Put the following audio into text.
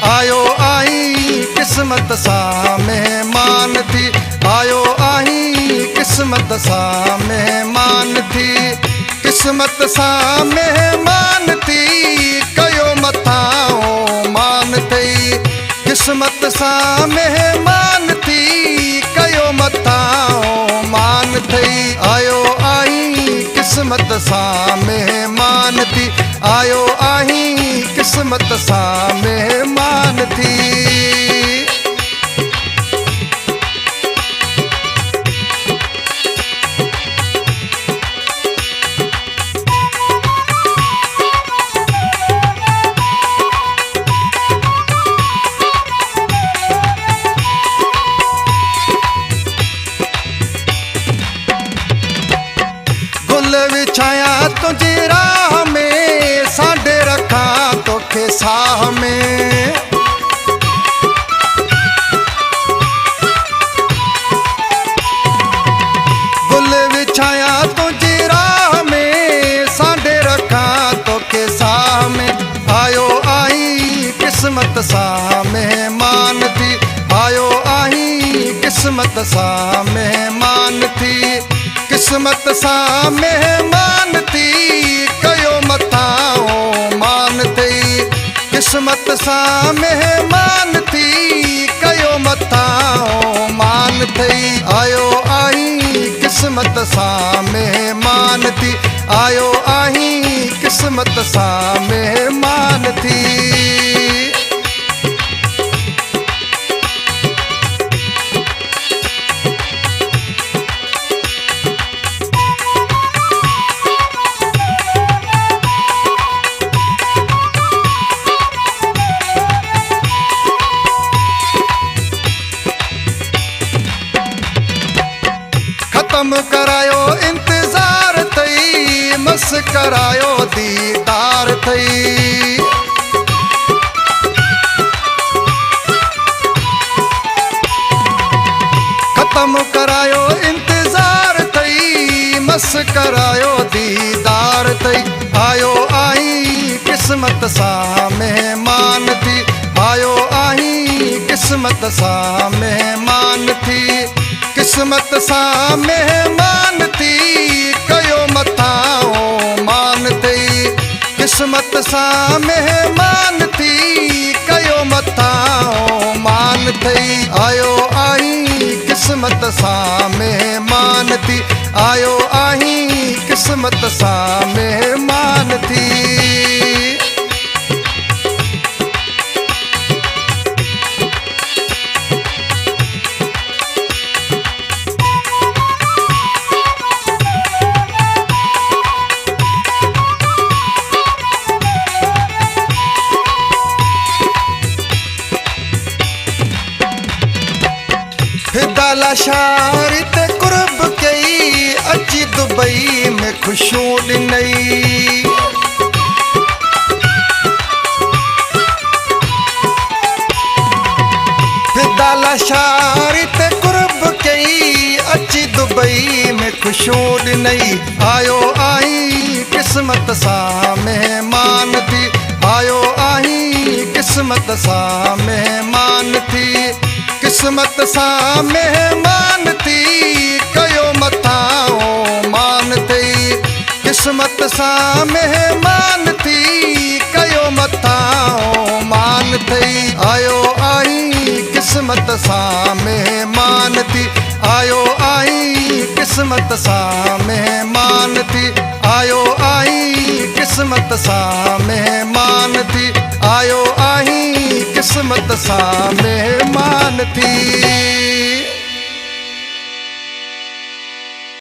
आयो आहीं किस्मत सां मेहमान थी, आयो आहीं किस्मत सां मेहमान थी, किस्मत सां मेहमान थी, कयो मथां मान थई, किस्मत सां मेहमान थी, कयो मथां मान थई, आयो आहीं किस्मत सां मेहमान थी, आयो आहीं किस्मत सां मेहमान थी। गुल विछाया तुझी राह में, सांडे रखा तोखे साह में, गुल विछाया तुझी राह में, सांडे रखा तोखे साह में, आयो आहीं किस्मत सां मेहमान थी, आयो आहीं किस्मत सां मेहमान थी, किस्मत सां मेहमान थी, कयो मथां मान थई, किस्मत सां मेहमान थी, कयो मथां मान थई, आयो आहीं किस्मत सां मेहमान थी, आयो आहीं किस्मत सां मेहमान थी। ख़त्म करायो इंतज़ार थई, मस करायो दीदार थई, ख़त्म करायो इंतज़ार थई, मस करायो दीदार थई, आयो आहीं किस्मत सां मेहमान थी, आयो आहीं किस्मत सां मेहमान थी, किस्मत सां मेहमान थी, कयो मथां मान थई, किस्मत सां मेहमान थी, कयो मथां मान थई, आयो आहीं किस्मत सां मेहमान थी, आयो आहीं किस्मत सां मेहमान थी। फिदा शारी ते कुर्ब कई, अची दुबई में खुशियूं ॾिनई, फिदा शारी ते कुर्ब कई, अची दुबई में खुशियूं ॾिनई, आयो आहीं किस्मत सां मेहमान थी, आयो आहीं किस्मत सां मेहमान थी, किस्मत सां मेहमान थी, कयो मथां मान थई, किस्मत सां मेहमान थी, कयो मथां मान थई, आयो आहीं किस्मत सां मेहमान थी, आयो आहीं किस्मत सां मेहमान थी, आयो आहीं किस्मत सां मेहमान थी, आयो आहीं किस्मत सां मेहमान थी।